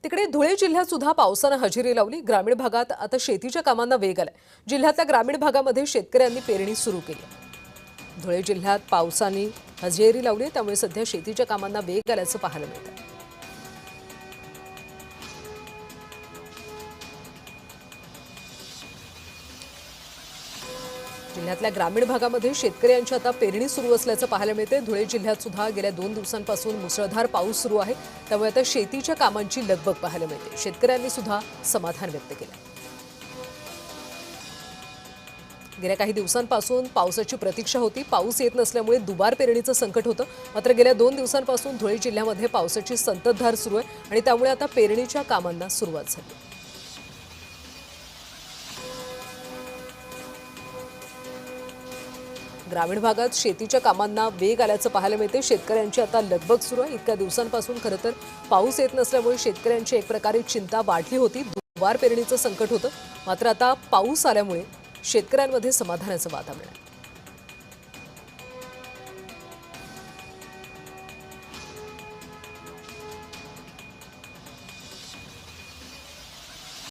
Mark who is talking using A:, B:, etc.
A: तिकडे धुळे जिल्ह्यात सुद्धा पावसानं हजेरी लावली। ग्रामीण भागात आता शेतीच्या कामांना वेग आलाय। जिल्ह्यातल्या ग्रामीण भागामध्ये शेतकऱ्यांनी पेरणी सुरू केली आहे। धुळे जिल्ह्यात पावसाने हजेरी लावली, त्यामुळे सध्या शेतीच्या कामांना वेग आल्याचं पाहायला मिळतंय। जिल्ह्यातल्या ग्रामीण भागामध्ये शेतकऱ्यांची आता पेरणी सुरू असल्याचं पाहायला मिळते। धुळे जिल्ह्यात सुद्धा गेल्या 2 दिवसांपासून मुसळधार पाऊस सुरू आहे, त्यामुळे आता शेतीच्या कामांची लगबग पाहायला मिळते। शेतकऱ्यांनी सुद्धा समाधान व्यक्त केलं। गेल्या काही दिवसांपासून पावसाची प्रतीक्षा होती। पाऊस येत नसल्यामुळे दुबार पेरणीचं संकट होतं। मात्र गेल्या 2 दिवसांपासून धुळे जिल्ह्यामध्ये पावसाची संततधार सुरू आहे आणि त्यामुळे आता पेरणीच्या कामांना सुरुवात झाली। ग्रामीण भागात शेतीच्या कामांना वेग आल्याचं पाहायला मिळते। शेतकऱ्यांची आता लगबग सुरू आहे। इतक्या दिवसांपासून खरं तर पाऊस येत नसल्यामुळे शेतकऱ्यांची एक प्रकारे चिंता वाढली होती। दुबार पेरणीचं संकट होतं, मात्र आता पाऊस आल्यामुळे शेतकऱ्यांमध्ये समाधानाचं वातावरण आहे।